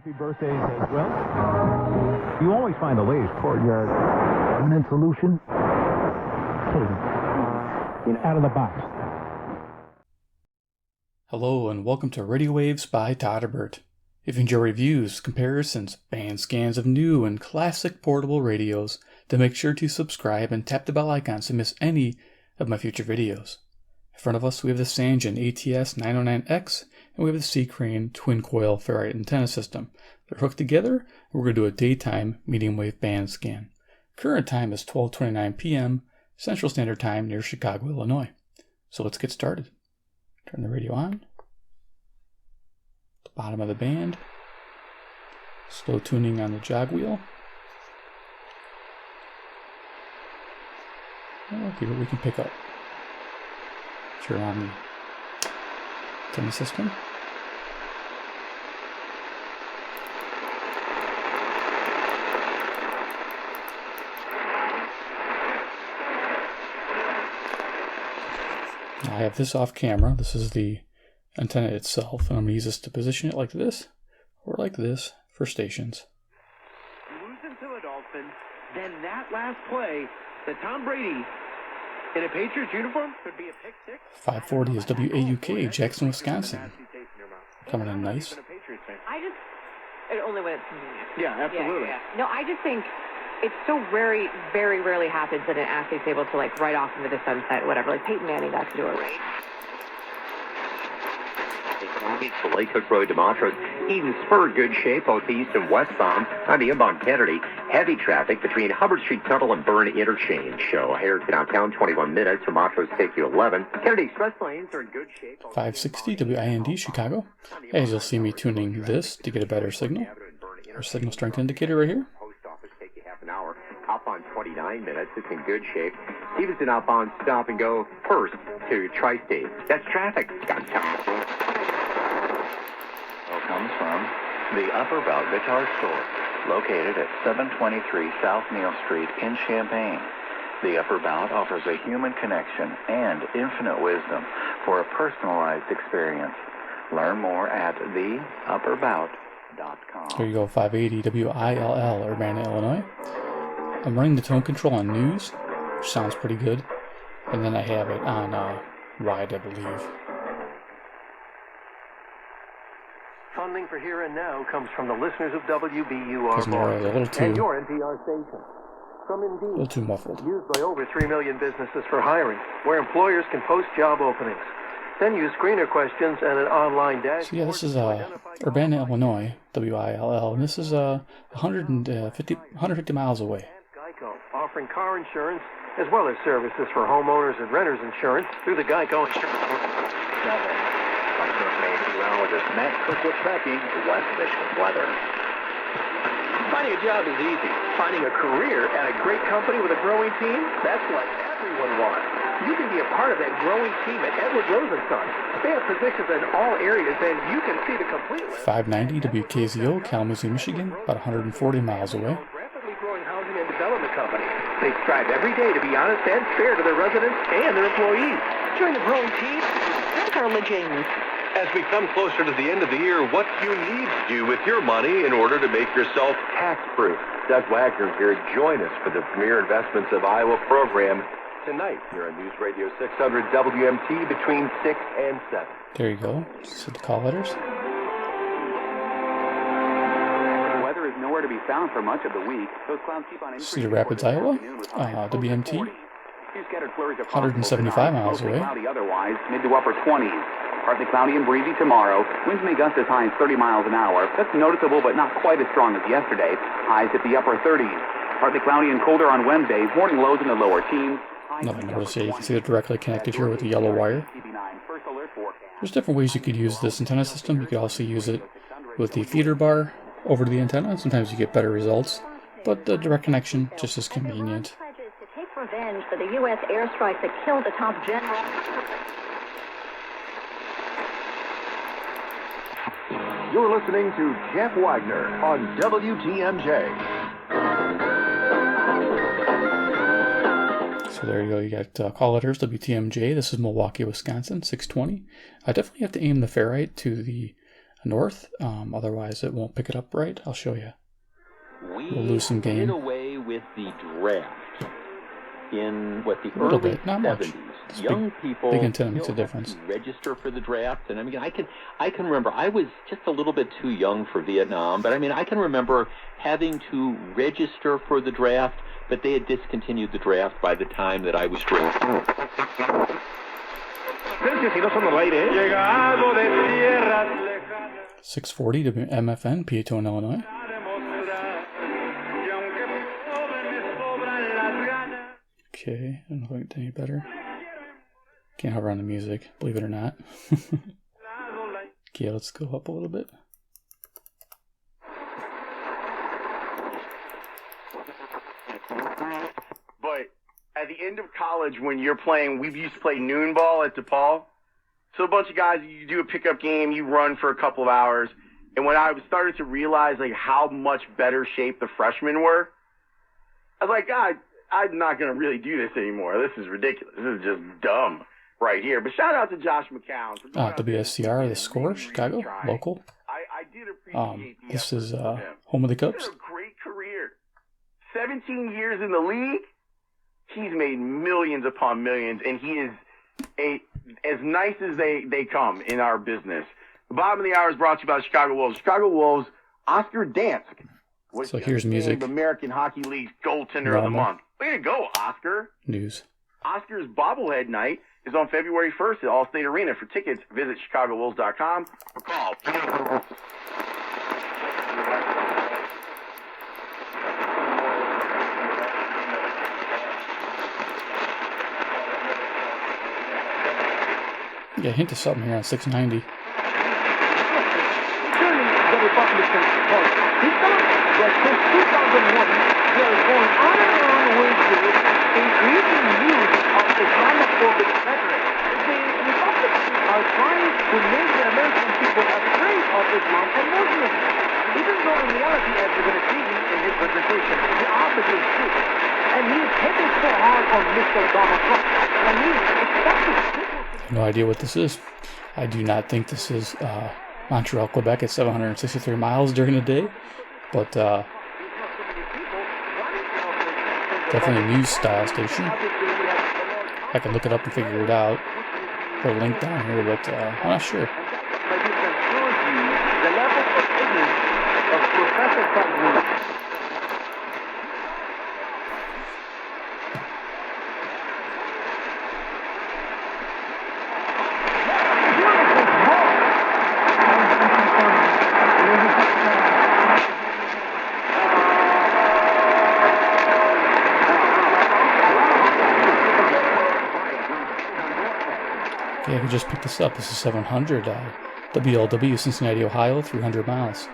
Happy birthdays as well. You always find the latest courtyard permanent solution. Out of the box. Hello and welcome to Radio Waves by Todderbert. If you enjoy reviews, comparisons, band scans of new and classic portable radios, then make sure to subscribe and tap the bell icon to miss any of my future videos. In front of us we have the Sangean ATS-909X and we have the C.Crane Twin Coil Antenna system. They're hooked together and we're going to do a daytime medium wave band scan. Current time is 12:29 p.m. Central Standard Time near Chicago, Illinois. So let's get started. Turn the radio on. The bottom of the band. Slow tuning on the jog wheel. Let's see what we can pick up. Turn on the antenna system. I have this off camera. This is the antenna itself, and I'm going to use this to position it like this or like this for stations. Losing to a Dolphin, then that last play, that Tom Brady in a Patriots uniform could be a pick six. 540 is WAUK, Jackson, Wisconsin. Coming in nice. Only when it's convenient. Yeah, absolutely. Yeah. No, I just think it's so very, very rarely happens that an athlete's able to like ride off into the sunset, whatever. Like Peyton Manning got to do it, right? It's the Lake Hook Road to Montrose. Eden's Spur, good shape, both east and westbound. On the inbound Kennedy, heavy traffic between Hubbard Street Tunnel and Byrne Interchange. So here to downtown, 21 minutes. From Montrose, take you 11. Kennedy Express lanes are in good shape. 560 WIND, Chicago. As you'll see me tuning this to get a better signal. Our signal strength indicator right here. Post office take you half an hour. Up on 29 minutes. It's in good shape. Stevenson outbound stop and go first to Tri-State. That's traffic. Comes from the Upper Bout Guitar Store, located at 723 South Neal Street in Champaign. The Upper Bout offers a human connection and infinite wisdom for a personalized experience. Learn more at theupperbout.com. There you go, 580 WILL, Urbana, Illinois. I'm running the tone control on news, which sounds pretty good. And then I have it on ride, I believe. Funding for Here and Now comes from the listeners of WBUR Because Nora is a little and too, your NPR station. From a Indeed, little too muffled. used by over 3 million businesses for hiring, where employers can post job openings. Then use screener questions and an online dashboard. So yeah, this is Urbana, Illinois, WILL, and this is 150 miles away. Geico, offering car insurance as well as services for homeowners and renters insurance through the Geico Insurance. Meteorologist Matt Cook with tracking West Michigan weather. Finding a job is easy. Finding a career at a great company with a growing team, that's what everyone wants. You can be a part of that growing team at Edward Rosenson. They have positions in all areas, and you can see the complete list. 590 WKZO, Kalamazoo, Michigan, about 140 miles away. Rapidly growing housing and development company. They strive every day to be honest and fair to their residents and their employees. Join the growing team. Carla James. As we come closer to the end of the year, what do you need to do with your money in order to make yourself tax-proof? Doug Wagner here. Join us for the Premier Investments of Iowa program tonight here on News Radio 600 WMT between 6 and 7. There you go. See the call letters. Weather is nowhere to be found for much of the week. Those clouds keep on increasing. Cedar Rapids, Iowa, WMT, 175 miles away. Cloudy otherwise, mid to upper 20s. Partly cloudy and breezy tomorrow. Winds may gust as high as 30 miles an hour. That's noticeable, but not quite as strong as yesterday. Highs at the upper 30s. Partly cloudy and colder on Wednesday. Morning lows in the lower teens. Nothing to notice here. You can see it directly connected here with the yellow wire. There's different ways you could use this antenna system. You could also use it with the feeder bar over to the antenna. Sometimes you get better results, but the direct connection just as convenient. To take revenge for the U.S. airstrike that killed the top general. You're listening to Jeff Wagner on WTMJ. So there you go. You got call letters WTMJ. This is Milwaukee, Wisconsin, 620. I definitely have to aim the ferrite to the north. Otherwise, it won't pick it up right. I'll show you. We'll lose some gain. Did away with the draft in what the A little early bit, not much. 70s. Young people big antenna makes a still have difference. to register for the draft, and I mean, I can remember I was just a little bit too young for Vietnam, but I mean, I can remember having to register for the draft, but they had discontinued the draft by the time that I was drafted. 640 WMFN, Peatone, Illinois. Okay, I don't know if I can do any better. Can't hover on the music, believe it or not. Okay, let's go up a little bit. But at the end of college, when you're playing, we used to play noon ball at DePaul. So a bunch of guys, you do a pickup game, you run for a couple of hours. And when I started to realize like how much better shape the freshmen were, I was like, God, I'm not going to really do this anymore. This is ridiculous. This is just dumb right here. But shout out to Josh McCown. WSCR, The Score, Chicago, local. I did appreciate this is home of the Cubs. He's had a great career. 17 years in the league. He's made millions upon millions, and he is as nice as they come in our business. The bottom of the hour is brought to you by the Chicago Wolves. Chicago Wolves, Oscar Dansk. So here's music. American Hockey League's goaltender of the month. Way to go, Oscar. News. Oscar's bobblehead night is on February 1st at Allstate Arena. For tickets, visit ChicagoWolves.com or call. Yeah, hint of something here on 690. That since 2001, they are going on and on with this increasing use of Islamophobic rhetoric. The Republicans are trying to make the American people afraid of Islam and Muslims. Even though in reality, as we're going to see in his presentation, the opposite is true. And he is hitting so hard on Mr. Donald Trump. I mean, No idea what this is. I do not think this is Montreal, Quebec at 763 miles during the day. But definitely a news style station. I can look it up and figure it out. Put a link down here, but I'm not sure. The level of ignorance of Professor Frank. Okay, I can just pick this up. This is 700 WLW, Cincinnati, Ohio, 300 miles.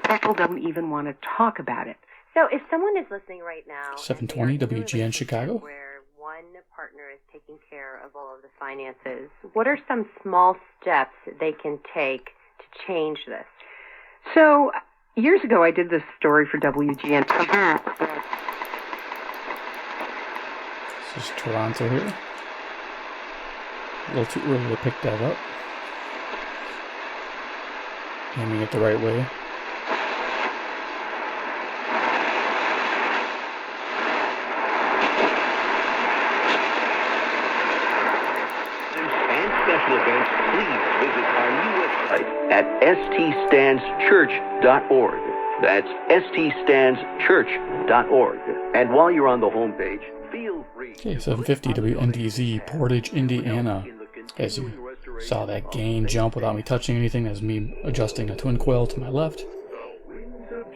People don't even want to talk about it. So if someone is listening right now, 720 WGN Chicago, where one partner is taking care of all of the finances, what are some small steps they can take to change this? So years ago, I did this story for WGN. This is Toronto here. A little too early to pick that up. Aiming it the right way. And special events, please visit our new website at ststandschurch.org. That's ststandschurch.org. And while you're on the homepage, feel free. Okay, 750 WNDZ, Portage, Indiana. As you saw that gain jump without me touching anything, that's me adjusting a twin coil to my left.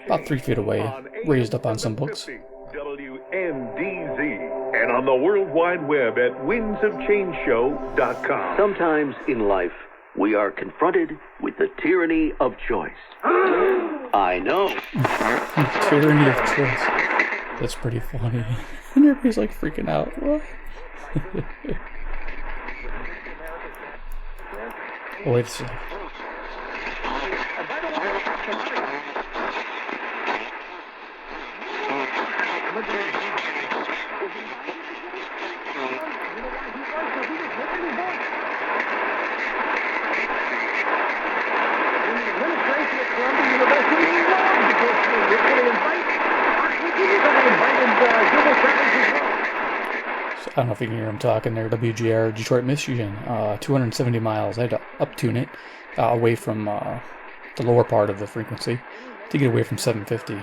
About 3 feet away, raised up on some books. WNDZ, and on the World Wide Web at windsofchangeshow.com. Sometimes in life, we are confronted with the tyranny of choice. I know. Tyranny of choice. That's pretty funny. And everybody's like freaking out. What? Oh, wait a second. don't know if you can hear him talking there. WGR, Detroit, Michigan, 270 miles. I had to up-tune it away from the lower part of the frequency to get away from 750.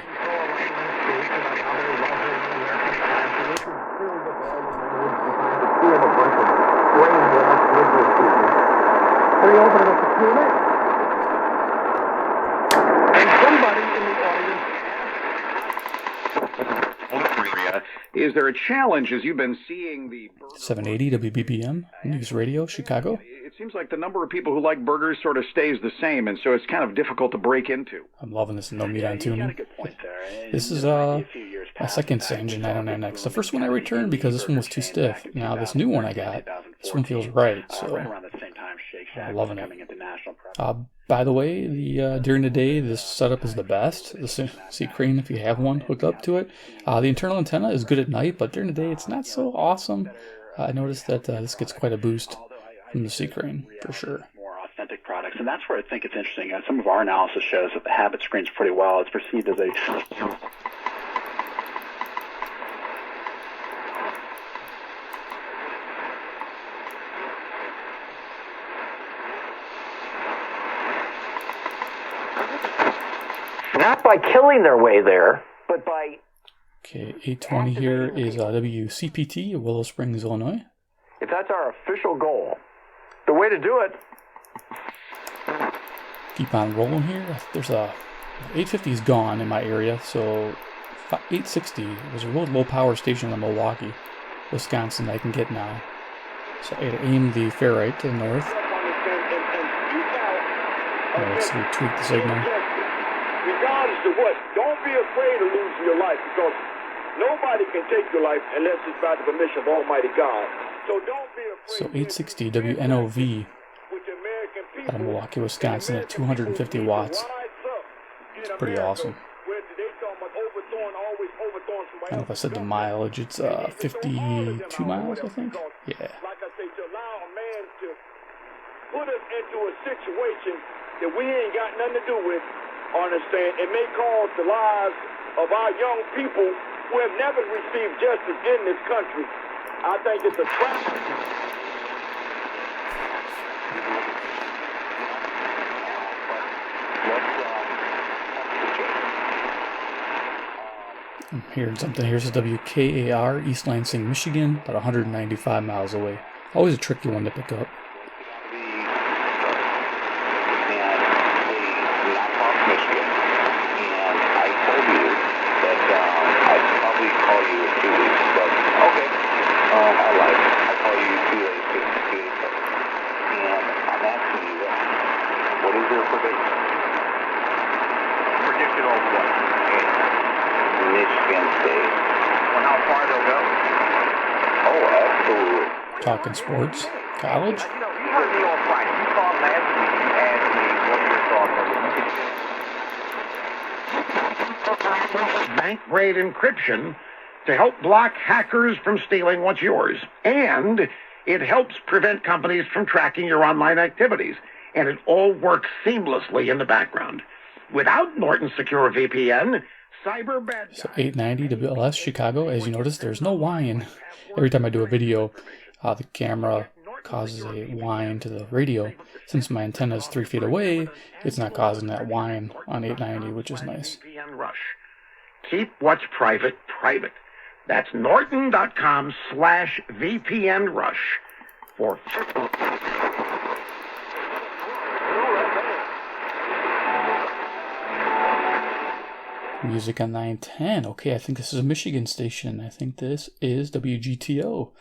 Is there a challenge as you've been seeing the 780 WBBM News Radio, Chicago? It seems like the number of people who like burgers sort of stays the same, and so it's kind of difficult to break into. I'm loving this no meat on tuning. This is my second Sangean 909X. The first one I returned because this one was too stiff. Now this new one I got, this one feels right, so I'm loving it. By the way, during the day, this setup is the best. The C.Crane, if you have one hooked up to it. The internal antenna is good at night, but during the day, it's not so awesome. I noticed that this gets quite a boost from the C.Crane, for sure. More authentic products, and that's where I think it's interesting. Some of our analysis shows that the habit screens pretty well. It's perceived as a... Not by killing their way there, but by... Okay, 820 here is WCPT of Willow Springs, Illinois. If that's our official goal, the way to do it... Keep on rolling here. There's a... 850 is gone in my area, so 860 was a real low power station in Milwaukee, Wisconsin that I can get now. So I had to aim the ferrite to the north. Let's see, tweak the signal. Regardless of what, don't be afraid of losing your life, because nobody can take your life unless it's by the permission of Almighty God. So don't be afraid. So 860 WNOV out of Milwaukee, Wisconsin at 250 watts. It's pretty awesome. I don't know if I said the mileage. It's 52 miles, I think. Yeah. Like I say, to allow a man to put us into a situation that we ain't got nothing to do with, understand, it may cost the lives of our young people who have never received justice in this country. I think it's a trap. I'm hearing something. Here's a WKAR, East Lansing, Michigan, about 195 miles away. Always a tricky one to pick up. Talking sports, college. You heard me on Friday. You called last week. You asked me what are your thoughts on bank-grade encryption to help block hackers from stealing what's yours. And it helps prevent companies from tracking your online activities. And it all works seamlessly in the background. Without Norton Secure VPN, cyber bad guys... So 890 WLS, Chicago. As you notice, there's no whine. Every time I do a video, the camera causes a whine to the radio. Since my antenna is 3 feet away, it's not causing that whine on 890, which is nice. Keep what's private, private. That's norton.com/VPNrush for... Music on 910. Okay, I think this is a Michigan station. I think this is WGTO.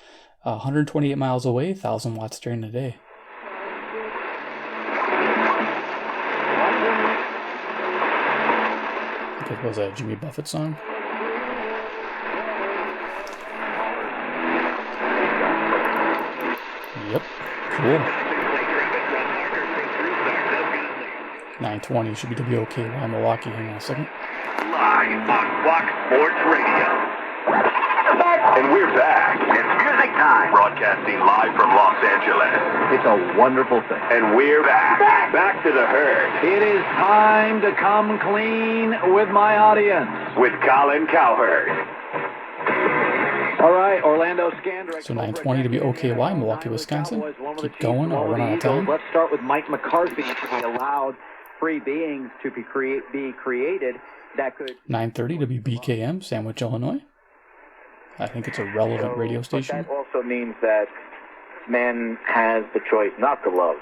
128 miles away, 1,000 watts during the day. I think it was a Jimmy Buffett song. Yep, cool. 920 should be WOKY Milwaukee. Hang on a second. Live on Fox Sports Radio. And we're back. It's music time. Broadcasting live from Los Angeles. It's a wonderful thing. And we're back. Back to the herd. It is time to come clean with my audience. With Colin Cowherd. All right, Orlando scan. So 920 to be OKY, Milwaukee, Wisconsin. Keep going, or run out of time. Let's start with Mike McCarthy. He allowed free beings to be created that could... 930 to be BKM, Sandwich, Illinois. I think it's a relevant radio station. That also means that man has the choice not to love.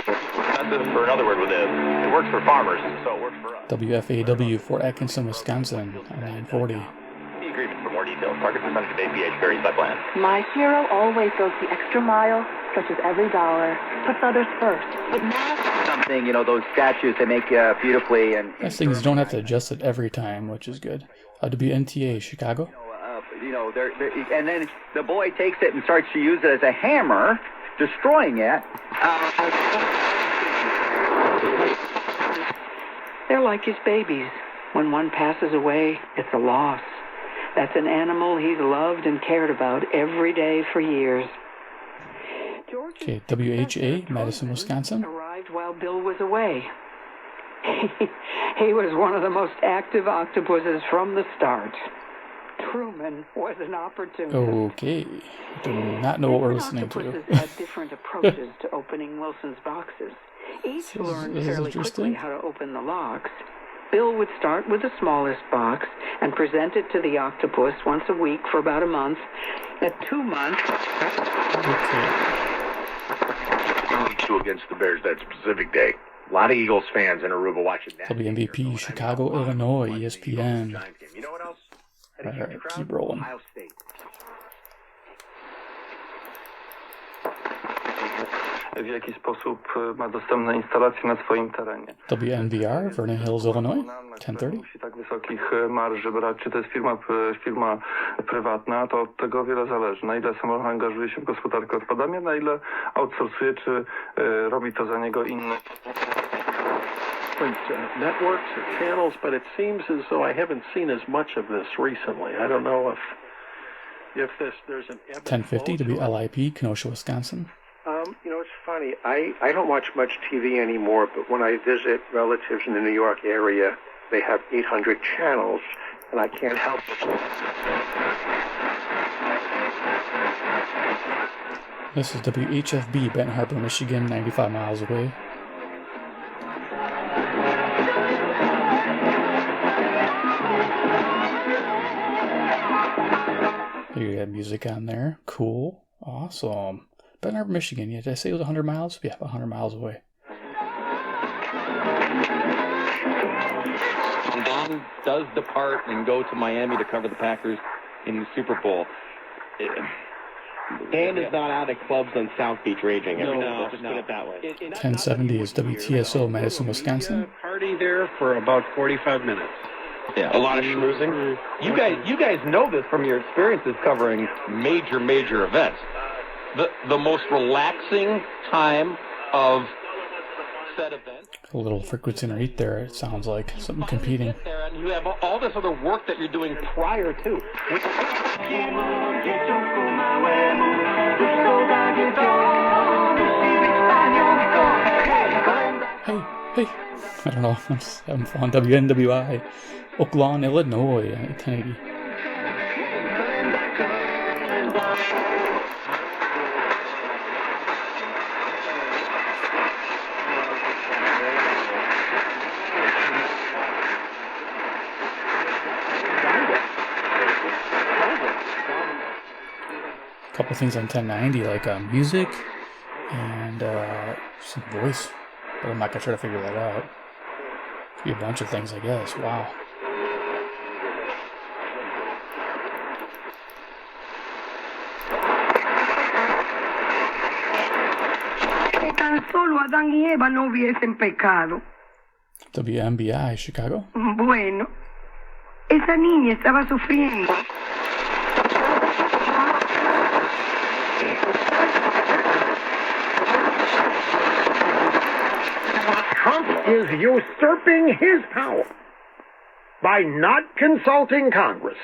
That's for another word with it. It works for farmers, so it works for us. WFAW for Atkinson, Wisconsin, 940. The agreement for more details. Target percentage of APH varies by plan. My hero always goes the extra mile, touches every dollar, puts others first. But something, you know, those statues, they make beautifully. And Nice thing is you don't have to adjust it every time, which is good. WNTA, Chicago. You know, and then the boy takes it and starts to use it as a hammer, destroying it. They're like his babies. When one passes away, it's a loss. That's an animal he's loved and cared about every day for years. Okay, WHA, Madison, Wisconsin. Arrived while Bill was away. He was one of the most active octopuses from the start. Truman was an opportunist. Okay. Do not know what we're listening to. Octopuses had different approaches to opening Wilson's boxes. Each learned fairly quickly how to open the locks. Bill would start with the smallest box and present it to the octopus once a week for about a month. At 2 months... Two against the Bears that specific day. A lot of Eagles fans in Aruba watching that. WMVP, Chicago, Illinois, ESPN. You know what else? Alright, keep rolling. W jaki sposób ma dostępne instalacje na swoim terenie. WNVR, Vernon Hills, Illinois, 1030. Musi tak wysokich marży brać, czy to jest firma prywatna, to od tego wiele zależy. Na ile samorząd angażuje się w gospodarkę odpadami, na ile outsourcuje, czy robi to za niego inny. Networks or channels, but it seems as though I haven't seen as much of this recently. I don't know if there's an 1050 to be LIP, Kenosha, Wisconsin. You know, it's funny. I don't watch much TV anymore, but when I visit relatives in the New York area, they have 800 channels, and I can't help it. This is WHFB, Benton Harbor, Michigan, 95 miles away. You got music on there. Cool. Awesome. Benton Harbor, Michigan. Yeah, did I say it was 100 miles? Yeah, 100 miles away. When Don does depart and go to Miami to cover the Packers in the Super Bowl, Dan is not out at clubs on South Beach raging. No, just put it that way. 1070 is WTSO, Madison, Wisconsin. Party there for about 45 minutes. Yeah, a lot of schmoozing. You guys know this from your experiences covering major events. The most relaxing time of said event. A little frequency rate there, it sounds like something competing. And you have all this other work that you're doing prior to. Hey, I don't know, I'm just having fun. WNWI, Oak Lawn, Illinois, 1080. Couple things on 1090, like music and some voice, but I'm not gonna try to figure that out. Be a bunch of things, I guess. Wow. Que tan solo Adán y Eva no hubiesen pecado. WMBI, Chicago. Bueno, esa niña estaba sufriendo. Trump is usurping his power by not consulting Congress.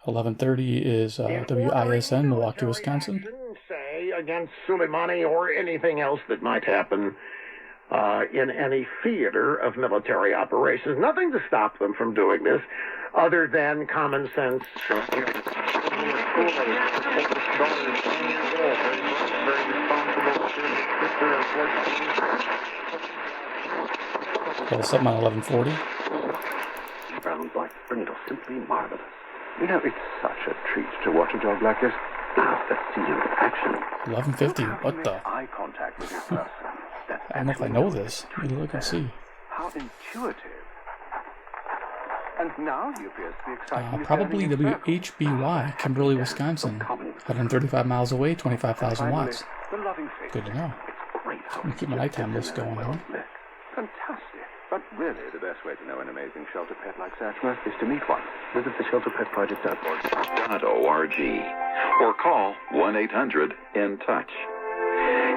1130 is WISN, Milwaukee, Wisconsin. Say against Soleimani or anything else that might happen. in any theater of military operations. Nothing to stop them from doing this other than common sense. Well, something on 1140. Brown like spring, it'll simply marvelous. You know, it's such a treat to watch a dog like this. After seeing action. 1150. What the? Eye contact with your person. I don't know if I know this. Let me look and see. How intuitive. And now he appears to be excited. Probably WHBY, Kimberly, Wisconsin. 135 miles away, 25,000 watts. Good to know. I'm gonna keep my nighttime list going on. Fantastic. But really, the best way to know an amazing shelter pet like Satchma is to meet one. Visit the shelterpetproject.org. Or call 1-800-IN-TOUCH.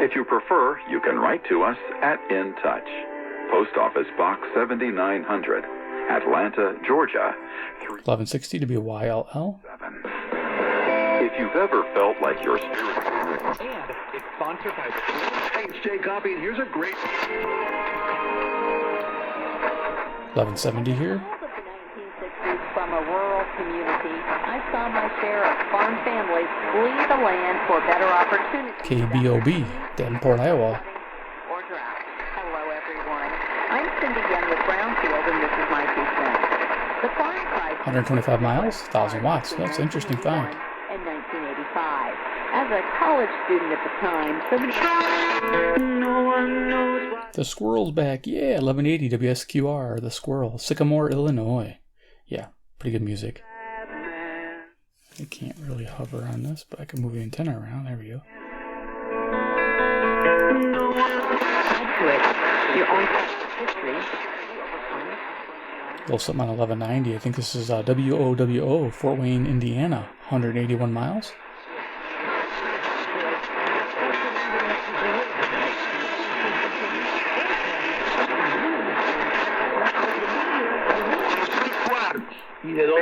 If you prefer, you can write to us at In Touch, Post Office Box 7900, Atlanta, Georgia. 1160 WYLL. If you've ever felt like your spirit... And it's sponsored by... Hey, it's Jay Copy, and here's a great... 1170 here. From a rural community, I saw my share of farm families flee the land for better opportunities. KBOB, Davenport, Iowa. Or drought. Hello, everyone. I'm Cindy Young with Brownfield, and this is my 2 cents. The farm price... 125 miles, 1,000 watts. That's an interesting find. In 1985. As a college student at the time, no one knows why. The Squirrel's back. Yeah, 1180 WSQR, The Squirrel, Sycamore, Illinois. Yeah, pretty good music. I can't really hover on this, but I can move the antenna around. There we go. A little something on 1190. I think this is WOWO, Fort Wayne, Indiana. 181 miles.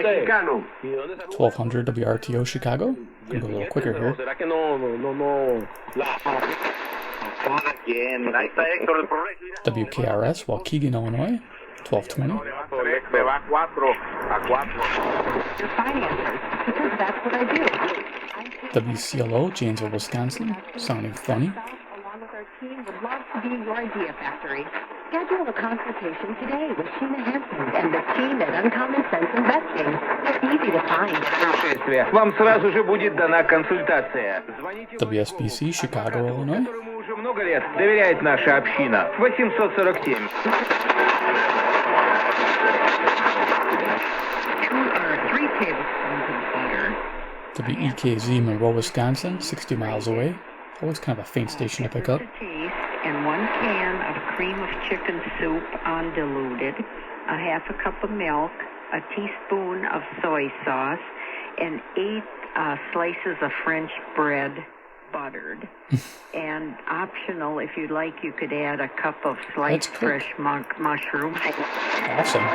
Mexicano. 1200 WRTO Chicago. Go a little quicker here. WKRS Waukegan, Illinois. 1220. Your finances, because that's what I do. WCLO Janesville, Wisconsin. Sounding funny. Along with our team, would love to be your idea factory. Schedule a consultation today with Sheena Hansen and the team at Uncommon Sense Investing. They're easy to find. Вам сразу же будет дана консультация. WSBC Chicago, Illinois. Которому уже много лет доверяет наша община. 847. 3 tablespoons of butter. WEKZ Monroe, Wisconsin. 60 miles away. Always kind of a faint station to pick up. And 1 can of cream of chicken soup undiluted, a half a cup of milk, a teaspoon of soy sauce, and 8 slices of French bread buttered. And optional, if you'd like, you could add a cup of sliced fresh mushroom. Awesome.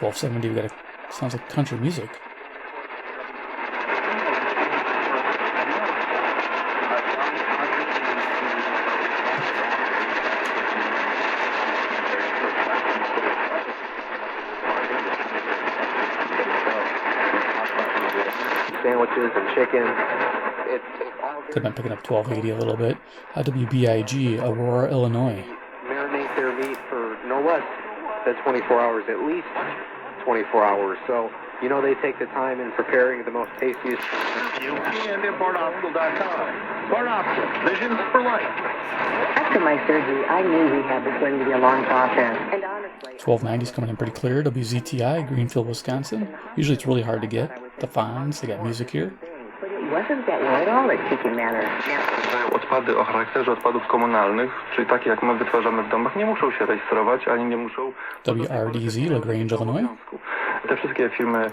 1270, we got a, sounds like country music. Sandwiches and chicken. Could have been picking up 1280 a little bit. WBIG, Aurora, Illinois. Marinate their meat for no less than 24 hours, at least 24 hours. So, you know, they take the time in preparing the most tastiest. And ImportOptical.com. Port Optical, vision for life. After my surgery, I knew rehab was going to be a long process. And honestly, 1290's coming in pretty clear. WZTI, Greenfield, Wisconsin. Usually it's really hard to get. The Fonz, they got music here. but it wasn't that way at all at Chicken Manor. Odpady o charakterze odpadów komunalnych, czyli takie jak my wytwarzamy w domach, nie muszą się rejestrować, ani nie muszą... WRDZ, LaGrange, Illinois. Te wszystkie firmy...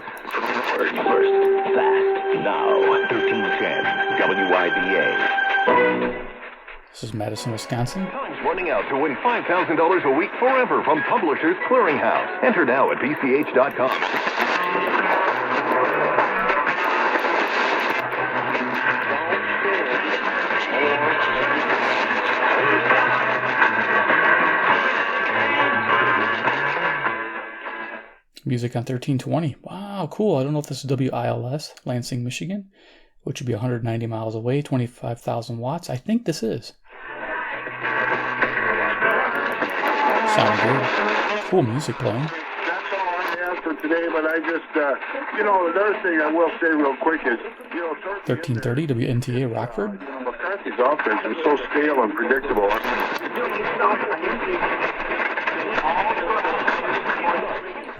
First, fast, now, 1310, WIBA. This is Madison, Wisconsin. Time's running out to win $5,000 a week forever from Publishers Clearinghouse. Enter now at PCH.com. music on 1320. Wow, cool. I don't know if this is WILS, Lansing, Michigan, which would be 190 miles away, 25,000 watts. I think this is. Sounded good. Cool music playing. That's all I have for today, but I just, another thing I will say real quick is, 1330 WNTA Rockford. McCarthy's offense was so stale and predictable.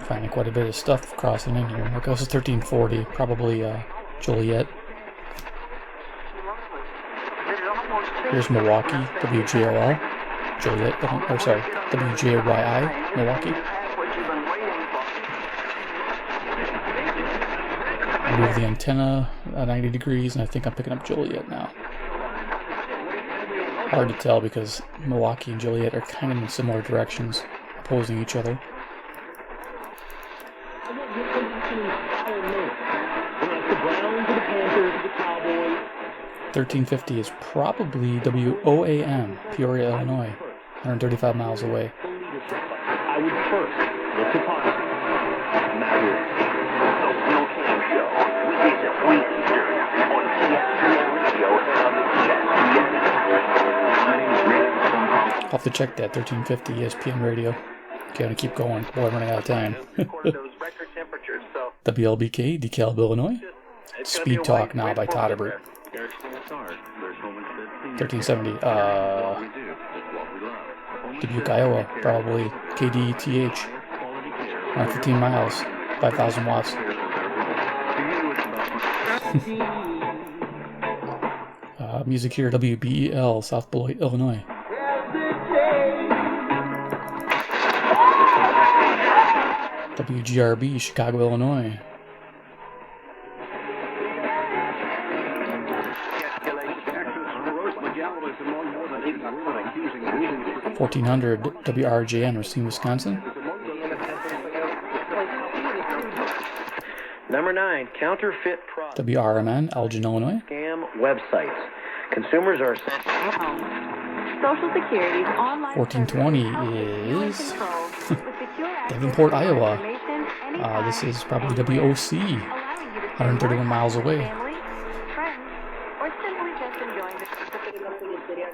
Finding quite a bit of stuff crossing in here. Okay, this is 1340, probably Joliet. Here's Milwaukee, WJOL. Joliet, or sorry, WJYI, Milwaukee. Move the antenna 90 degrees, and I think I'm picking up Joliet now. Hard to tell because Milwaukee and Joliet are kind of in similar directions, opposing each other. 1350 is probably WOAM, Peoria, Illinois, 135 miles away. I would first look to possible. I'll have to check that 1350 ESPN radio. Okay, I'm gonna keep going. Boy, I'm running out of time. WLBK, DeKalb, Illinois. Speed Talk now by Todderbert. 1370. Dubuque, Iowa, probably KDTH. 115 miles, 5,000 watts. Music here, WBEL, South Beloit, Illinois. WGRB, Chicago, Illinois. .1400 WRJN, Racine, Wisconsin. Number 9, counterfeit products. WRMN, Elgin, Illinois. Scam websites. Consumers are sent. Social Security's online 1420 is Davenport, Iowa. This is probably WOC, 131 miles away.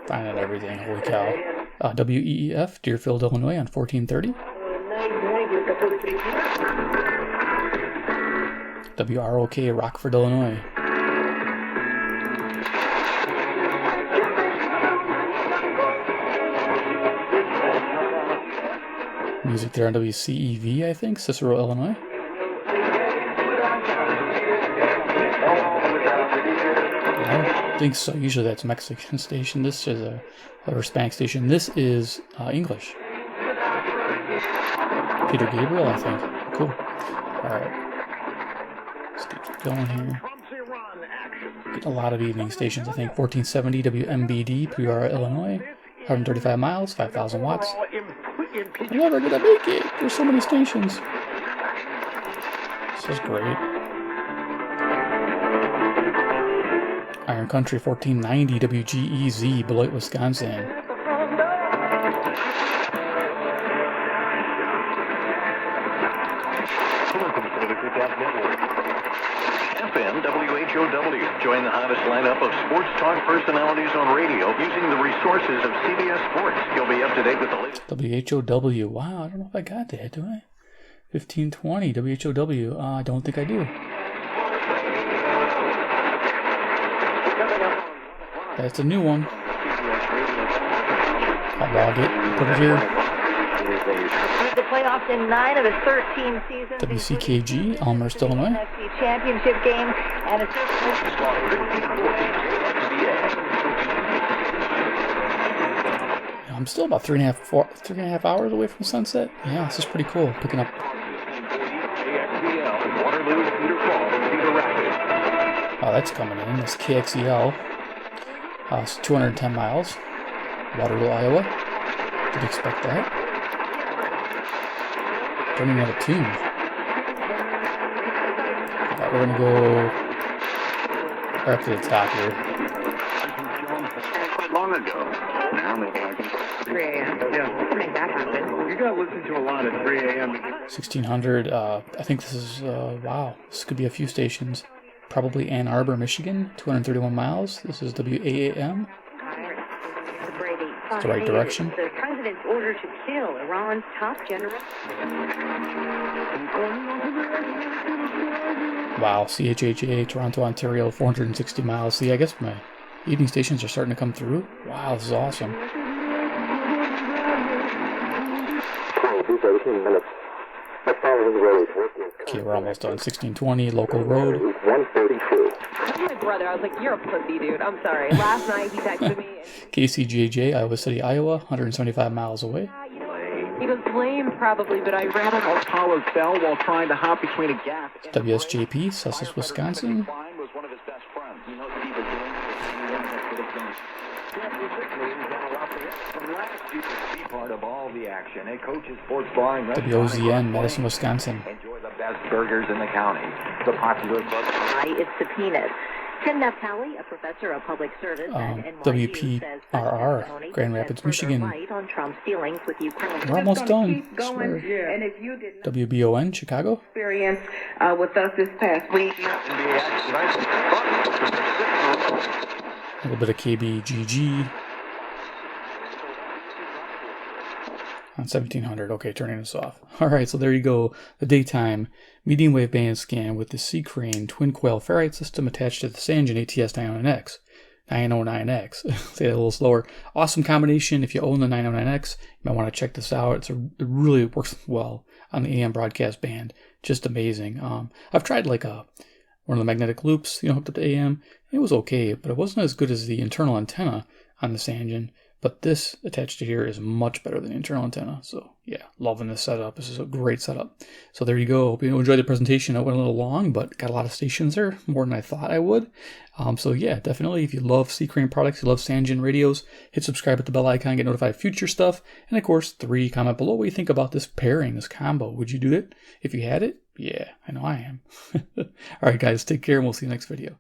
Finding everything, holy cow. WEEF, Deerfield, Illinois on 1430. WROK, Rockford, Illinois. Music there on WCEV, I think, Cicero, Illinois. I don't think so. Usually that's Mexican station. This is a Hispanic station. This is English. Peter Gabriel, I think. Cool. Alright. Let's keep going here. Get a lot of evening stations, I think. 1470 WMBD, Peoria, Illinois. 135 miles, 5,000 watts. I'm never gonna make it. There's so many stations. This is great. Iron Country 1490 WGEZ, Beloit, Wisconsin. FM WHOW. Join the hottest lineup of sports talk personalities on radio using the resources of CBS Sports. You'll be up to date with the latest. WHOW. Wow, I don't know if I got that, do I? 1520 WHOW. I don't think I do. That's a new one. I'll log it. Put it here. The playoffs in 9 of his 13 seasons. WCKG, Elmhurst, Illinois. NFC championship game and a I'm still about 3.5 hours away from sunset. Yeah, this is pretty cool. Picking up. Oh, that's coming in. That's KXEL. It's 210 miles. Waterloo, Iowa. Didn't expect that. Don't even have a tune. Alright, we're gonna go right up to the top here. Quite long ago. Now maybe I can. 3 a.m. Yeah. To make that happen. You got to listen to a lot at 3 a.m. 1600. I think this is, wow, this could be a few stations. Probably Ann Arbor, Michigan, 231 miles. This is WAAM. It's the right direction. The president's order to kill Iran's top general. Wow, CHHA, Toronto, Ontario, 460 miles. See, I guess my evening stations are starting to come through. Wow, this is awesome. 18 minutes. Okay, we're almost done. 1620, local road. 132. That's my brother. I was like, you're a pussy, dude. I'm sorry. Last night he texted me. KCJJ, Iowa City, Iowa, 175 miles away. He was lame, probably, but I ran him. Apollo fell while trying to hop between a gap. WSJP, Sussex, Wisconsin. Was one of his best friends. You know, Steve part of all the action. A coach's sports bar. WOZN, Madison, Wisconsin. Enjoy the best burgers in the county. The popular book. It's subpoenaed. Tim Naphtali, a professor of public service at NYU, WPRR, Grand Rapids, Michigan. On Trump's dealings with Ukraine. We're almost done. And if you did not WBON, Chicago. experience with us this past week. A little bit of KBGG. On 1700. Okay, turning this off. Alright, so there you go. The daytime medium wave band scan with the C.Crane Twin Coil Ferrite system attached to the Sangean ATS-909X. 909X. Say that a little slower. Awesome combination. If you own the 909X, you might want to check this out. It really works well on the AM broadcast band. Just amazing. I've tried like one of the magnetic loops, hooked up to AM. It was okay, but it wasn't as good as the internal antenna on the Sangean. But this attached to here is much better than the internal antenna. So yeah, loving this setup. This is a great setup. So there you go. Hope you enjoyed the presentation. It went a little long, but got a lot of stations there, more than I thought I would. So yeah, definitely if you love C.Crane products, you love Sangean radios, hit subscribe at the bell icon, get notified of future stuff. And of course, 3, comment below what you think about this pairing, this combo. Would you do it if you had it? Yeah, I know I am. All right, guys, take care, and we'll see you next video.